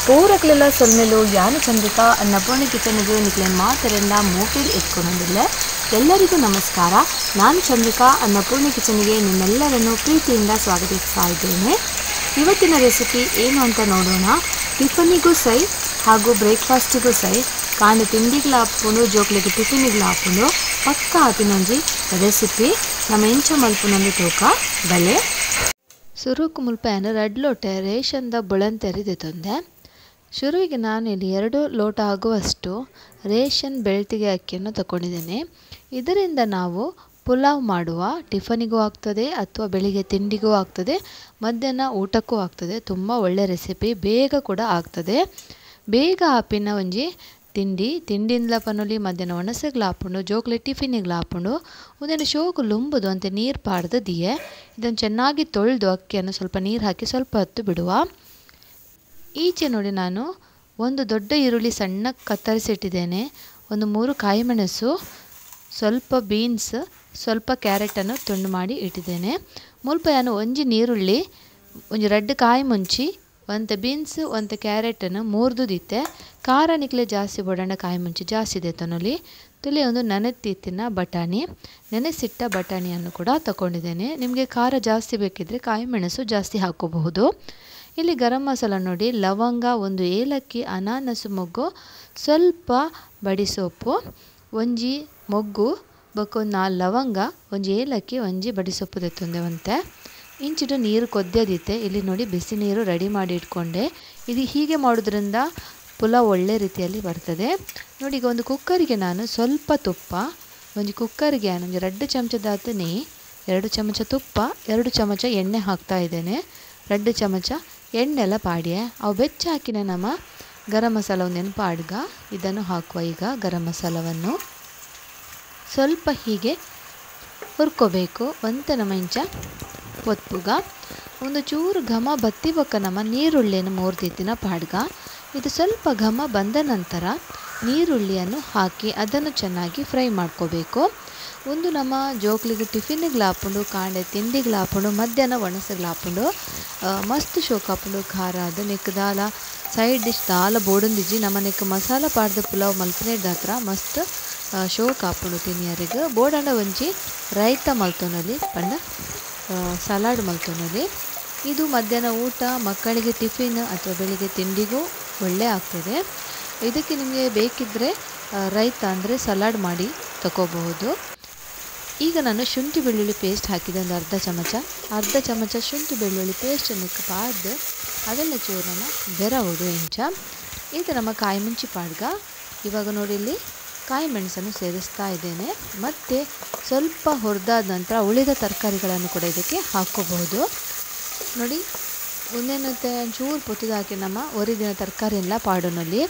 ಪೂರಕ್ಲೆಲ್ಲ ಸೊಲ್ಮೆಲು ಯಾನು ಚಂದ್ರಿಕಾ ನಪೋಣಿ ಕಿಚನ್ಗೆ ನಿಕ್ಲೆ ಮಾತರೆಲ್ಲ ಮೂಪಿಲ್ ಎತ್ಕೊಂಡಿಲ್ಲ. ಎಲ್ಲರಿಗೂ ನಮಸ್ಕಾರ. ನಾನು ಚಂದ್ರಿಕಾ ಅನ್ನಪೂರ್ಣಿ ಕಿಚನ್ಗೆ ನಿಮ್ಮೆಲ್ಲರನ್ನು ಪ್ರೀತಿಯಿಂದ ಸ್ವಾಗತಿಸ್ತಾ ಇದ್ದೇನೆ. ಇವತ್ತಿನ ರೆಸಿಪಿ ಏನು ಅಂತ ನೋಡೋಣ. ಟಿಫನಿಗೂ ಸೈ ಹಾಗೂ ಬ್ರೇಕ್ಫಾಸ್ಟಿಗೂ ಸೈ ಕಾಂಡ ತಿಂಡಿಗಳ ಹಾಪುಂಡು ಜೋಕ್ಲಿಗೆ ಟಿಫಿನಿಗಳ ಹಾಪುಂಡು ಪಕ್ಕ ಆಪಿನೊಂಜಿ ರೆಸಿಪಿ ನಮ್ಮ ಎಂಚ ಮಲ್ಪುನೊಂದು ತೂಕ ಬಲೆ ಸುರುಕು ಮುಲ್ಪೆಯನ್ನು 2 ಲೋಟ ರೇಷನ್ದ ಬುಳಂತೆರಿ ತಂದೆ. ಶುರುವಿಗೆ ನಾನಿಲ್ಲಿ 2 ಲೋಟ ಆಗುವಷ್ಟು ರೇಷನ್ ಬೆಳ್ತಿಗೆ ಅಕ್ಕಿಯನ್ನು ತಗೊಂಡಿದ್ದೇನೆ. ಇದರಿಂದ ನಾವು ಪುಲಾವ್ ಮಾಡುವ ಟಿಫನಿಗೂ ಆಗ್ತದೆ ಅಥವಾ ಬೆಳಿಗ್ಗೆ ತಿಂಡಿಗೂ ಆಗ್ತದೆ, ಮಧ್ಯಾಹ್ನ ಊಟಕ್ಕೂ ಆಗ್ತದೆ. ತುಂಬ ಒಳ್ಳೆ ರೆಸಿಪಿ, ಬೇಗ ಕೂಡ ಆಗ್ತದೆ. ಬೇಗ ಆಪಿನ ಒಂಜಿ ತಿಂಡಿಂದಲ ಪನೊಲಿ ಮಧ್ಯಾಹ್ನ ಒಣಸೆಗ್ಲ ಹಾಪುಂಡು ಜೋಕ್ಲೆ ಟಿಫಿನಿಗ್ಲ ಹಾಪುಂಡು ಒಂದೇನು ಶೋಕು ಲುಂಬುದು ಅಂತ ನೀರು ಪಾಡ್ದು ದಿಯೆ. ಇದನ್ನು ಚೆನ್ನಾಗಿ ತೊಳೆದು ಅಕ್ಕಿಯನ್ನು ಸ್ವಲ್ಪ ನೀರು ಹಾಕಿ ಸ್ವಲ್ಪ ಹೊತ್ತು ಬಿಡುವ. ಈಚೆ ನೋಡಿ ನಾನು ಒಂದು ದೊಡ್ಡ ಈರುಳ್ಳಿ ಸಣ್ಣ ಕತ್ತರಿಸಿಟ್ಟಿದ್ದೇನೆ, ಒಂದು 3 ಕಾಯಿಮೆಣಸು, ಸ್ವಲ್ಪ ಬೀನ್ಸ್, ಸ್ವಲ್ಪ ಕ್ಯಾರೆಟನ್ನು ತುಂಡು ಮಾಡಿ ಇಟ್ಟಿದ್ದೇನೆ. ಮುಲ್ಪ ನಾನು ಒಂಜಿ ನೀರುಳ್ಳಿ, ಒಂಜಿ 2 ಕಾಯಿ ಮುಂಚಿ, ಒಂದು ಬೀನ್ಸ್, ಒಂದು ಕ್ಯಾರೆಟನ್ನು 3 ದಿತ್ತೆ. ಖಾರ ನಿಕ್ಲೆ ಜಾಸ್ತಿ ಬೊಡಂಡ ಕಾಯಿ ಮುಂಚಿ ಜಾಸ್ತಿ ದೇತನೊಲಿ ತುಲಿ. ಒಂದು ನೆನೆಸಿಟ್ಟ ಬಟಾಣಿಯನ್ನು ಕೂಡ ತಗೊಂಡಿದ್ದೇನೆ. ನಿಮಗೆ ಖಾರ ಜಾಸ್ತಿ ಬೇಕಿದ್ರೆ ಕಾಯಿ ಮೆಣಸು ಜಾಸ್ತಿ ಹಾಕೋಬಹುದು. ಇಲ್ಲಿ ಗರಂ ಮಸಾಲ ನೋಡಿ, ಲವಂಗ, 1 ಏಲಕ್ಕಿ, ಅನಾನಸು ಮೊಗ್ಗು, ಸ್ವಲ್ಪ ಬಡಿಸೊಪ್ಪು, ಒಂಜಿ ಮೊಗ್ಗು ಬಕ್ಕೊಂದು 4 ಲವಂಗ, ಒಂಜಿ ಏಲಕ್ಕಿ, ಒಂಜಿ ಬಡಿಸೊಪ್ಪು ತೆತ್ತೊಂದೆವಂತೆ. ಇಂಚಿಟ್ಟು ನೀರು ಕೊದ್ಯದಿತ್ತೆ. ಇಲ್ಲಿ ನೋಡಿ ಬಿಸಿ ನೀರು ರೆಡಿ ಮಾಡಿ ಇಟ್ಕೊಂಡೆ. ಇದು ಹೀಗೆ ಮಾಡೋದ್ರಿಂದ ಪುಲಾವ್ ಒಳ್ಳೆ ರೀತಿಯಲ್ಲಿ ಬರ್ತದೆ. ನೋಡಿ, ಈಗ ಒಂದು ಕುಕ್ಕರಿಗೆ ನಾನು ಸ್ವಲ್ಪ ತುಪ್ಪ, ಒಂದು ಕುಕ್ಕರಿಗೆ ನಾನು 2 ಚಮಚದಾತು ನೆಯ್ಯಿ, 2 ಚಮಚ ತುಪ್ಪ, 2 ಚಮಚ ಎಣ್ಣೆ ಹಾಕ್ತಾ ಇದ್ದೇನೆ. 2 ಚಮಚ ಎಣ್ಣೆಲ್ಲ ಪಾಡಿಯೆ ಅವು ಬೆಚ್ಚ ಹಾಕಿನ ನಮ್ಮ ಗರಂ ಮಸಾಲ ಒಂದೇನು ಪಾಡ್ಗ ಇದನ್ನು ಹಾಕುವ. ಈಗ ಗರಂ ಮಸಾಲವನ್ನು ಸ್ವಲ್ಪ ಹೀಗೆ ಹುರ್ಕೋಬೇಕು. ಒಂತೆ ನಮ್ಮ ಇಂಚ ಒತ್ತುಗ ಒಂದು ಚೂರು ಘಮ ಬತ್ತಿ ಬೊಕ್ಕ ನಮ್ಮ ನೀರುಳ್ಳಿಯನ್ನು 3 ದಿತ್ತಿನ ಪಾಡ್ಗ. ಇದು ಸ್ವಲ್ಪ ಘಮ ಬಂದ ನಂತರ ನೀರುಳ್ಳಿಯನ್ನು ಹಾಕಿ ಅದನ್ನು ಚೆನ್ನಾಗಿ ಫ್ರೈ ಮಾಡ್ಕೋಬೇಕು. ಒಂದು ನಮ್ಮ ಜೋಕ್ಲಿಗೆ ಟಿಫಿನಿಗೆ ಹಾಪುಂಡು, ಕಾಂಡೆ ತಿಂಡಿಗೆ ಹಾಪುಂಡು, ಮಧ್ಯಾಹ್ನ ಒಣಸೆಗ್ಲ ಹಾಪುಂಡು ಮಸ್ತ್ ಶೋಕ್ ಹಾಪುಂಡು. ಖಾರ ಅದು ನೆಕ್ ದಾಲ ಸೈಡ್ ಡಿಶ್ ದಾಲ ಬೋಡೊಂದಿಜ್ಜಿ ನಮ್ಮ ನೆಕ್ ಮಸಾಲ ಪಾಡ್ದ ಪುಲಾವ್ ಮಲ್ಪನೆಡ್ ಹತ್ರ ಮಸ್ತ್ ಶೋಕ್ ಹಾಪುಂಡು ತಿನಿಯರಿಗೆ. ಬೋಡಂಡ ಒಂಜಿ ರೈತ ಮಲ್ತೊನಲ್ಲಿ ಪಂಡ ಸಲಾಡ್ ಮಲ್ತೊನಲ್ಲಿ. ಇದು ಮಧ್ಯಾಹ್ನ ಊಟ, ಮಕ್ಕಳಿಗೆ ಟಿಫಿನ್ ಅಥವಾ ಬೆಳಿಗ್ಗೆ ತಿಂಡಿಗೂ ಒಳ್ಳೆ ಆಗ್ತದೆ. ಇದಕ್ಕೆ ನಿಮಗೆ ಬೇಕಿದ್ದರೆ ರೈತ ಅಂದರೆ ಸಲಾಡ್ ಮಾಡಿ ತಗೋಬಹುದು. ಈಗ ನಾನು ಶುಂಠಿ ಬೆಳ್ಳುಳ್ಳಿ ಪೇಸ್ಟ್ ಹಾಕಿದೆ, ಒಂದು ಅರ್ಧ ಚಮಚ ಶುಂಠಿ ಬೆಳ್ಳುಳ್ಳಿ ಪೇಸ್ಟನ್ನು ಪಾಡ್ದು ಅದೆಲ್ಲ ಚೂರನ್ನು ಬೆರವುದು ಇಂಚ. ಇದು ನಮ್ಮ ಕಾಯಿ ಮುಂಚಿ ಪಾಡ್ಗ. ಇವಾಗ ನೋಡಿ, ಇಲ್ಲಿ ಕಾಯಿ ಮೆಣಸನ್ನು ಸೇರಿಸ್ತಾ ಇದ್ದೇನೆ. ಮತ್ತು ಸ್ವಲ್ಪ ಹುರಿದಾದ ನಂತರ ಉಳಿದ ತರಕಾರಿಗಳನ್ನು ಕೂಡ ಇದಕ್ಕೆ ಹಾಕ್ಕೋಬಹುದು. ನೋಡಿ, ಒಂದೇನತ್ತೆ ಚೂರು ಪೊತ್ತದು ಹಾಕಿ ನಮ್ಮ ಒರಿದಿನ ತರಕಾರಿ ಎಲ್ಲ ಪಾಡೋನಲ್ಲಿ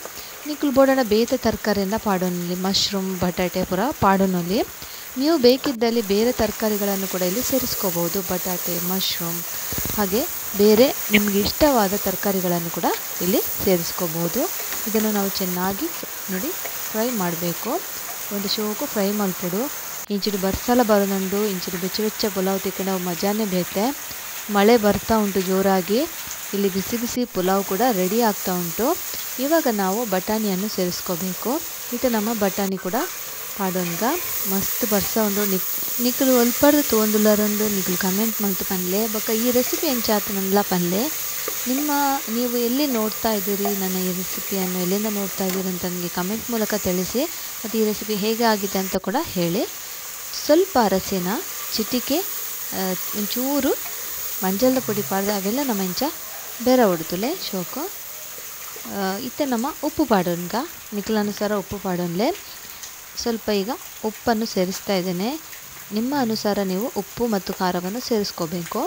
ನಿಕ್ಕಲು ಬೋಡೋಣ ಬೇತೆ ತರಕಾರಿ ಎಲ್ಲ ಪಾಡೋನಲ್ಲಿ ಮಶ್ರೂಮ್, ಬಟಾಟೆ ಪೂರ ಪಾಡೋನಲ್ಲಿ. ನೀವು ಬೇಕಿದ್ದಲ್ಲಿ ಬೇರೆ ತರಕಾರಿಗಳನ್ನು ಕೂಡ ಇಲ್ಲಿ ಸೇರಿಸ್ಕೋಬಹುದು. ಬಟಾಟೆ, ಮಶ್ರೂಮ್ ಹಾಗೆ ಬೇರೆ ನಿಮಗೆ ಇಷ್ಟವಾದ ತರಕಾರಿಗಳನ್ನು ಕೂಡ ಇಲ್ಲಿ ಸೇರಿಸ್ಕೋಬಹುದು. ಇದನ್ನು ನಾವು ಚೆನ್ನಾಗಿ ನೋಡಿ ಫ್ರೈ ಮಾಡಬೇಕು. ಒಂದು ಶೋಕು ಫ್ರೈ ಮಲ್ಪೊಡು ಇಂಚಿಡು ಬರ್ಸಲ ಬರೋದುಂಡು. ಇಂಚಿಡು ಬೆಚ್ಚ ಪುಲಾವ್ ತಿಕ್ಕಿ ನಾವು ಮಜಾನೇ ಬೇತೆ. ಮಳೆ ಬರ್ತಾ ಉಂಟು ಜೋರಾಗಿ. ಇಲ್ಲಿ ಬಿಸಿ ಬಿಸಿ ಪುಲಾವ್ ಕೂಡ ರೆಡಿ ಆಗ್ತಾ ಉಂಟು. ಇವಾಗ ನಾವು ಬಟಾಣಿಯನ್ನು ಸೇರಿಸ್ಕೋಬೇಕು. ಇದು ನಮ್ಮ ಬಟಾಣಿ ಕೂಡ ಪಾಡೋನ್ಗ ಮಸ್ತ್ ಬರ್ಸ ಉಂಡು. ನಿಕ್ಕಲು ಒಲ್ಪಡ್ದು ತೊಂದುಲ್ಲರೊಂದು ನಿಕ್ಕಲು ಕಮೆಂಟ್ ಮಲ್ತು ಪನ್ಲೆ ಬೊಕ್ಕ ಈ ರೆಸಿಪಿ ಎಂಚಾತ ನನ್ಲ ಪನ್ಲೆ. ನೀವು ಎಲ್ಲಿ ನೋಡ್ತಾ ಇದ್ದೀರಿ ನನ್ನ ಈ ರೆಸಿಪಿಯನ್ನು, ಎಲ್ಲಿಂದ ನೋಡ್ತಾ ಇದ್ದೀರಿ ಅಂತ ನನಗೆ ಕಮೆಂಟ್ ಮೂಲಕ ತಿಳಿಸಿ. ಮತ್ತು ಈ ರೆಸಿಪಿ ಹೇಗೆ ಆಗಿದೆ ಅಂತ ಕೂಡ ಹೇಳಿ. ಸ್ವಲ್ಪ ಅರಸಿನ, ಚಿಟಿಕೆ, ಒಂಚೂರು ಮಂಜಲ್ದ ಪುಡಿ ಪಾಡ್ದು ಅವೆಲ್ಲ ನಮ್ಮ ಇಂಚ ಬೆರ ಹೊಡ್ತುಲೆ ಶೋಕು. ಇತ್ತೆ ನಮ್ಮ ಉಪ್ಪು ಪಾಡೋನ್ಗ ನಿಕ್ಕಲನುಸಾರ ಉಪ್ಪು ಪಾಡೋನ್ಲೆ. ಸ್ವಲ್ಪ ಈಗ ಉಪ್ಪನ್ನು ಸೇರಿಸ್ತಾ ಇದ್ದೇನೆ. ನಿಮ್ಮ ಅನುಸಾರ ನೀವು ಉಪ್ಪು ಮತ್ತು ಖಾರವನ್ನು ಸೇರಿಸ್ಕೋಬೇಕು.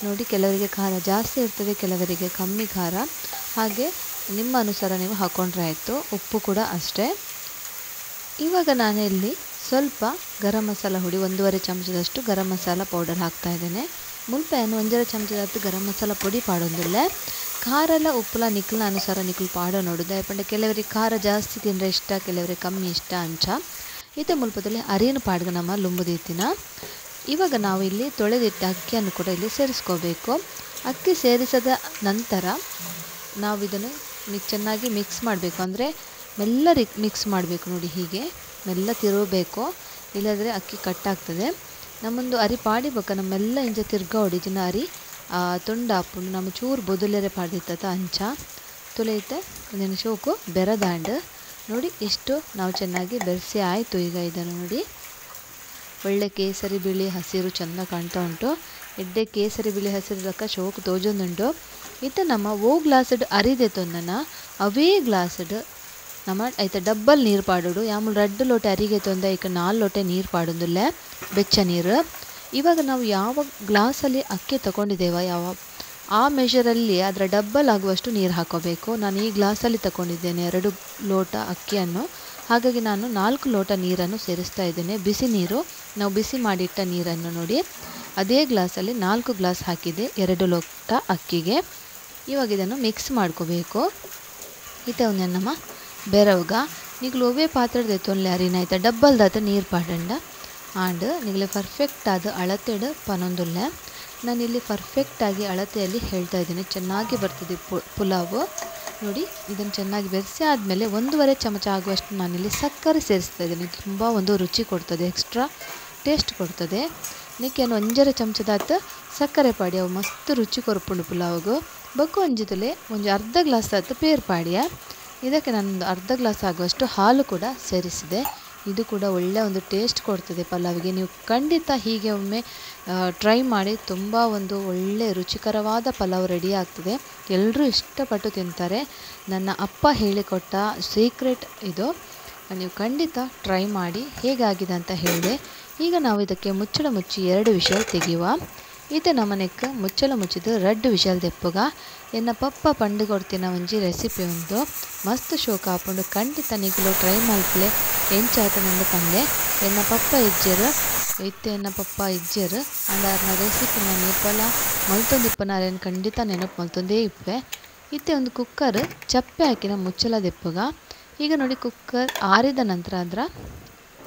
ನೋಡಿ, ಕೆಲವರಿಗೆ ಖಾರ ಜಾಸ್ತಿ ಇರ್ತದೆ, ಕೆಲವರಿಗೆ ಕಮ್ಮಿ ಖಾರ, ಹಾಗೆ ನಿಮ್ಮ ಅನುಸಾರ ನೀವು ಹಾಕ್ಕೊಂಡ್ರೆ ಆಯಿತು. ಉಪ್ಪು ಕೂಡ ಅಷ್ಟೇ. ಇವಾಗ ನಾನು ಇಲ್ಲಿ ಸ್ವಲ್ಪ ಗರಂ ಮಸಾಲ ಹುಡಿ 1.5 ಚಮಚದಷ್ಟು ಗರಂ ಮಸಾಲ ಪೌಡರ್ ಹಾಕ್ತಾ ಇದ್ದೇನೆ. ಮುಲ್ಪ ಏನು 1.5 ಚಮಚದಷ್ಟು ಗರಂ ಮಸಾಲ ಪುಡಿ ಪಾಡೊಂದಿಲ್ಲ. ಖಾರ ಎಲ್ಲ ಉಪ್ಪುಲ ನಿಕ್ಕಲ ಅನುಸಾರ ನಿಕ್ಕಲು ಪಾಡೋ ನೋಡುದು ಯಾಪಂಡೆ ಕೆಲವರಿಗೆ ಖಾರ ಜಾಸ್ತಿ ತಿಂದರೆ ಇಷ್ಟ, ಕೆಲವರಿಗೆ ಕಮ್ಮಿ ಇಷ್ಟ ಅಂಚ. ಇದು ಮುಲ್ಪದಲ್ಲಿ ಅರಿಯನ್ನು ಪಾಡ್ಗ ನಮ್ಮ ಲುಂಬುದೀತಿನ. ಇವಾಗ ನಾವು ಇಲ್ಲಿ ತೊಳೆದಿಟ್ಟ ಅಕ್ಕಿಯನ್ನು ಕೂಡ ಇಲ್ಲಿ ಸೇರಿಸ್ಕೋಬೇಕು. ಅಕ್ಕಿ ಸೇರಿಸಿದ ನಂತರ ನಾವು ಇದನ್ನು ಚೆನ್ನಾಗಿ ಮಿಕ್ಸ್ ಮಾಡಬೇಕು. ಅಂದರೆ ಮೆಲ್ಲ ಮಿಕ್ಸ್ ಮಾಡಬೇಕು ನೋಡಿ, ಹೀಗೆ ಮೆಲ್ಲ ತಿರುಗಬೇಕು, ಇಲ್ಲದ್ರೆ ಅಕ್ಕಿ ಕಟ್ಟಾಗ್ತದೆ. ನಮ್ಮೊಂದು ಅರಿ ಪಾಡಿ ಬೊಕ್ಕ ನಮ್ಮೆಲ್ಲ ಇಂಚ ತಿರ್ಗ ಹೊಡಿಜಿನ ಅರಿ ತೊಂಡ ಹಾಪುಂಡು ನಮ್ಮ ಚೂರು ಬೊದುಲೆರೆ ಪಾಡಿತ್ತ ಅಂಚ ತುಲೆಯಿತೆ ಒಂದಿನ ಶೋಕು ಬೆರದಾಂಡ್ ನೋಡಿ. ಇಷ್ಟು ನಾವು ಚೆನ್ನಾಗಿ ಬೆರೆಸಿ ಆಯಿತು. ಈಗ ಇದನ್ನು ನೋಡಿ, ಒಳ್ಳೆ ಕೇಸರಿ ಬಿಳಿ ಹಸಿರು ಚೆಂದ ಕಾಣ್ತಾ ಉಂಟು. ಎಡ್ಡೆ ಕೇಸರಿ ಬಿಳಿ ಹಸಿರು ಲಕ್ಕ ಶೋಕು ತೋಜೊಂದುಂಟು. ಇತ್ತು ನಮ್ಮ ಓ ಗ್ಲಾಸಡ್ ಅರಿದೆ ತೊಂದನ ಅವೇ ಗ್ಲಾಸಡ್ ನಮ್ಮ ಐತ ಡಬ್ಬಲ್ ನೀರು ಪಾಡೋಡು. ಯಾಮೂಲು 2 ಲೋಟೆ ಅರಿಗೆ ತೊಂದ ಈಗ 4 ಲೋಟೆ ನೀರು ಪಾಡೋದಿಲ್ಲ, ಬೆಚ್ಚ ನೀರು. ಇವಾಗ ನಾವು ಯಾವ ಗ್ಲಾಸಲ್ಲಿ ಅಕ್ಕಿ ತಗೊಂಡಿದ್ದೇವ ಆ ಮೆಷರಲ್ಲಿ ಅದರ ಡಬ್ಬಲ್ ಆಗುವಷ್ಟು ನೀರು ಹಾಕೋಬೇಕು. ನಾನು ಈ ಗ್ಲಾಸಲ್ಲಿ ತಗೊಂಡಿದ್ದೇನೆ 2 ಲೋಟ ಅಕ್ಕಿಯನ್ನು, ಹಾಗಾಗಿ ನಾನು 4 ಲೋಟ ನೀರನ್ನು ಸೇರಿಸ್ತಾ ಇದ್ದೇನೆ. ಬಿಸಿ ನೀರು, ನಾವು ಬಿಸಿ ಮಾಡಿಟ್ಟ ನೀರನ್ನು ನೋಡಿ ಅದೇ ಗ್ಲಾಸಲ್ಲಿ 4 ಗ್ಲಾಸ್ ಹಾಕಿದೆ 2 ಲೋಟ ಅಕ್ಕಿಗೆ. ಇವಾಗ ಇದನ್ನು ಮಿಕ್ಸ್ ಮಾಡ್ಕೋಬೇಕು. ಇತ್ತೆ ಒಂದು ನಮ್ಮ ಬೆರವುಗ ನಿಗ್ಲು ಒವೇ ಪಾತ್ರದ ತೊನ್ಲೆ ಅರಿನಾಯ್ತ ಡಬ್ಬಲ್ದಾತ ನೀರು ಪಾಡಂಡ ಆಂಡ್ ನಿಗ್ಲೆ ಪರ್ಫೆಕ್ಟ್ ಆದ ಅಳತೆಡ್ ಪನೊಂದುಲ್ಲ. ನಾನಿಲ್ಲಿ ಪರ್ಫೆಕ್ಟಾಗಿ ಅಳತೆಯಲ್ಲಿ ಹೇಳ್ತಾ ಇದ್ದೀನಿ. ಚೆನ್ನಾಗಿ ಬರ್ತದೆ ಪುಲಾವು ನೋಡಿ. ಇದನ್ನು ಚೆನ್ನಾಗಿ ಬೆರೆಸಿ ಆದಮೇಲೆ 1.5 ಚಮಚ ಆಗುವಷ್ಟು ನಾನಿಲ್ಲಿ ಸಕ್ಕರೆ ಸೇರಿಸ್ತಾ ಇದ್ದೀನಿ. ತುಂಬ ಒಂದು ರುಚಿ ಕೊಡ್ತದೆ, ಎಕ್ಸ್ಟ್ರಾ ಟೇಸ್ಟ್ ಕೊಡ್ತದೆ. ನಿಕ್ಕೇನು 1.5 ಚಮಚದಾತ ಸಕ್ಕರೆ ಪಾಡಿ, ಅವು ಮಸ್ತ್ ರುಚಿ ಕೊರ್ಪುಂಡು ಪುಲಾವ್ಗು. ಬೊಕ್ಕ ಒಂಜಿತಲೆ ಒಂದು ಅರ್ಧ ಗ್ಲಾಸ್ ಆತ ಪೇರು ಪಾಡಿಯ. ಇದಕ್ಕೆ ನಾನೊಂದು ಅರ್ಧ ಗ್ಲಾಸ್ ಆಗುವಷ್ಟು ಹಾಲು ಕೂಡ ಸೇರಿಸಿದೆ. ಇದು ಕೂಡ ಒಳ್ಳೆ ಒಂದು ಟೇಸ್ಟ್ ಕೊಡ್ತದೆ ಪಲಾವಿಗೆ. ನೀವು ಖಂಡಿತ ಹೀಗೆ ಒಮ್ಮೆ ಟ್ರೈ ಮಾಡಿ. ತುಂಬ ಒಂದು ಒಳ್ಳೆ ರುಚಿಕರವಾದ ಪಲಾವ್ ರೆಡಿ ಆಗ್ತದೆ. ಎಲ್ಲರೂ ಇಷ್ಟಪಟ್ಟು ತಿಂತಾರೆ. ನನ್ನ ಅಪ್ಪ ಹೇಳಿಕೊಟ್ಟ ಸೀಕ್ರೆಟ್ ಇದು. ನೀವು ಖಂಡಿತ ಟ್ರೈ ಮಾಡಿ ಹೇಗಾಗಿದೆ ಅಂತ ಹೇಳಿದೆ. ಈಗ ನಾವು ಇದಕ್ಕೆ ಮುಚ್ಚಳ ಮುಚ್ಚಿ 2 ವಿಷಲ್ ತೆಗೆಯುವ. ಇದು ನಮ್ಮನೆಕ್ಕೆ ಮುಚ್ಚಳ ಮುಚ್ಚಿದ 2 ವಿಷಲ್ ತೆಪ್ಪುಗ ಎನ್ನ ಪಪ್ಪ ಪಂಡು ಕೊಡ್ತಿನ ಒಂಜಿ ರೆಸಿಪಿ ಉಂಟು. ಮಸ್ತ್ ಶೋಕ ಹಾಕೊಂಡು ಖಂಡಿತ ನಿಗಲು ಟ್ರೈ ಮಲ್ಪಲೆ ಎಂಚಾತ ನಂದು ಪಂಡೆ. ಎನ್ನ ಪಪ್ಪ ಇಜ್ಜರು ಎನ್ನ ಪಪ್ಪ ಇಜ್ಜರು ಅಂದಾರ್ನ ರೆಸಿಪಿ ನಾನು ಇಪ್ಪಲ ಮಲ್ತೊಂದಿಪ್ಪನಾರೇನು ಖಂಡಿತ ನೆನಪು ಮಲ್ತೊಂದೇ ಇಪ್ಪೆ. ಇತ್ತೆ ಒಂದು ಕುಕ್ಕರ್ ಚಪ್ಪೆ ಹಾಕಿನ ಮುಚ್ಚಳ ದೆಪ್ಪುಗ. ಈಗ ನೋಡಿ ಕುಕ್ಕರ್ ಆರಿದ ನಂತರ ಅದರ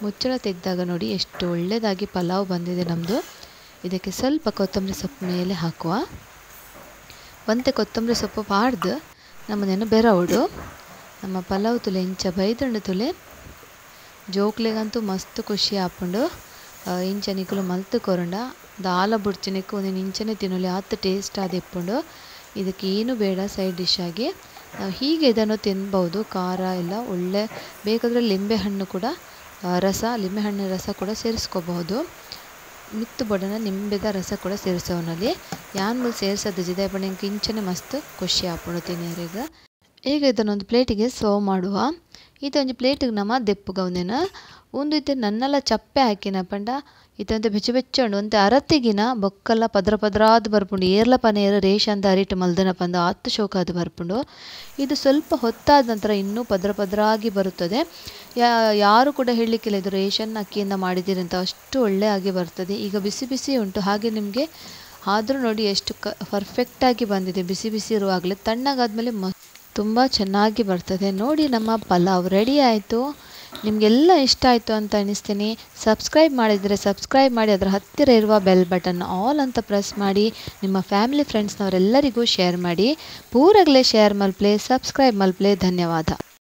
ಮುಚ್ಚಳ ತೆಗೆದಾಗ ನೋಡಿ ಎಷ್ಟು ಒಳ್ಳೆಯದಾಗಿ ಪಲಾವ್ ಬಂದಿದೆ ನಮ್ಮದು. ಇದಕ್ಕೆ ಸ್ವಲ್ಪ ಕೊತ್ತಂಬರಿ ಸೊಪ್ಪು ಮೇಲೆ ಹಾಕುವ. ಒಂತೆ ಕೊತ್ತಂಬರಿ ಸೊಪ್ಪು ಪಾಡ್ದು ನಮ್ಮದೇನು ಬೆರವುಡು ನಮ್ಮ ಪಲಾವ್ ತುಲೆ ಇಂಚ ಬೈದಂಡು ತುಲೆ ಜೋಕ್ಲೆಗಂತೂ ಮಸ್ತ್ ಖುಷಿ ಹಾಕೊಂಡು ಇಂಚ ನಿಕ್ಕಲು ಮಲ್ತು ಕೊರಂಡ ದಾಲ ಬುಡ್ಚಿನಿಕ್ಕು ಒಂದು ಇಂಚನೆ ತಿನ್ನಲಿ ಆತ ಟೇಸ್ಟ್ ಆದ ಇಪ್ಪುಂಡು. ಇದಕ್ಕೆ ಏನು ಬೇಡ ಸೈಡ್ ಡಿಶ್ ಆಗಿ ನಾವು ಹೀಗೆ ಇದನ್ನು ತಿನ್ಬೋದು. ಖಾರ ಎಲ್ಲ ಒಳ್ಳೆ ಬೇಕಾದರೆ ಲಿಂಬೆಹಣ್ಣು ಕೂಡ ಲಿಂಬೆಹಣ್ಣಿನ ರಸ ಕೂಡ ಸೇರಿಸ್ಕೋಬಹುದು. ಮಿತ್ತು ಬೊಡನ ನಿಂಬೆದ ರಸ ಕೂಡ ಸೇರಿಸೋನಲ್ಲಿ ಯಾನ್ ಸೇರಿಸೋದು ಜಿದೆ ಬಣ್ಣ ಇಂಚನೆ ಮಸ್ತ್ ಖುಷಿ ಹಾಕೊಂಡು ತಿನ್ನೋರಿಗೆ. ಈಗ ಇದನ್ನೊಂದು ಪ್ಲೇಟಿಗೆ ಸರ್ವ್ ಮಾಡುವ. ಇದೊಂದು ಪ್ಲೇಟಿಗೆ ನಮ್ಮ ದೆಪ್ಪುಗ ಒಂದು ಇತ್ತೆ ನನ್ನೆಲ್ಲ ಚಪ್ಪೆ ಹಾಕಿನ ಪಂಡ ಇತ್ತಂತೆ ಬೆಚ್ಚ ಉಂಡು ಒಂತೆ ಅರತಿಗಿನ ಬೊಕ್ಕಲ್ಲ ಪದ್ರ ಪದ್ರಾದು ಬರ್ಪುಂಡು. ಏರ್ಲ ಪನೇರು ರೇಷಂತ ಅರಿಟ್ಟು ಮಲ್ದನ ಪಂದ 10 ಶೋಕಾದು ಬರ್ಪುಂಡು. ಇದು ಸ್ವಲ್ಪ ಹೊತ್ತಾದ ನಂತರ ಇನ್ನೂ ಪದ್ರ ಪದ್ರಾಗಿ ಬರುತ್ತದೆ. ಯಾರು ಕೂಡ ಹೇಳಲಿಕ್ಕಿಲ್ಲ ಇದು ರೇಷನ್ ಅಕ್ಕಿಯಿಂದ ಮಾಡಿದ್ದೀರಿ ಅಂತ, ಅಷ್ಟು ಒಳ್ಳೆಯಾಗಿ ಬರ್ತದೆ. ಈಗ ಬಿಸಿ ಬಿಸಿ ಉಂಟು, ಹಾಗೆ ನಿಮಗೆ ಆದರೂ ನೋಡಿ ಎಷ್ಟು ಪರ್ಫೆಕ್ಟಾಗಿ ಬಂದಿದೆ. ಬಿಸಿ ಬಿಸಿ ಇರುವಾಗಲೇ ತಣ್ಣಗಾದ್ಮೇಲೆ ತುಂಬ ಚೆನ್ನಾಗಿ ಬರ್ತದೆ. ನೋಡಿ ನಮ್ಮ ಪಲಾವ್ ರೆಡಿ ಆಯಿತು. ನಿಮಗೆಲ್ಲ ಇಷ್ಟ ಆಯಿತು ಅಂತ ಅನ್ನಿಸ್ತೀನಿ. ಸಬ್ಸ್ಕ್ರೈಬ್ ಮಾಡಿದರೆ ಸಬ್ಸ್ಕ್ರೈಬ್ ಮಾಡಿ, ಅದರ ಹತ್ತಿರ ಇರುವ ಬೆಲ್ ಬಟನ್ ಆಲ್ ಅಂತ ಪ್ರೆಸ್ ಮಾಡಿ ನಿಮ್ಮ ಫ್ಯಾಮಿಲಿ ಫ್ರೆಂಡ್ಸ್ನವರೆಲ್ಲರಿಗೂ ಶೇರ್ ಮಾಡಿ. ಪೂರಗಲೇ ಶೇರ್ ಮಲ್ಪ್ಲೆ ಸಬ್ಸ್ಕ್ರೈಬ್ ಮಲ್ಪ್ಲೆ. ಧನ್ಯವಾದ.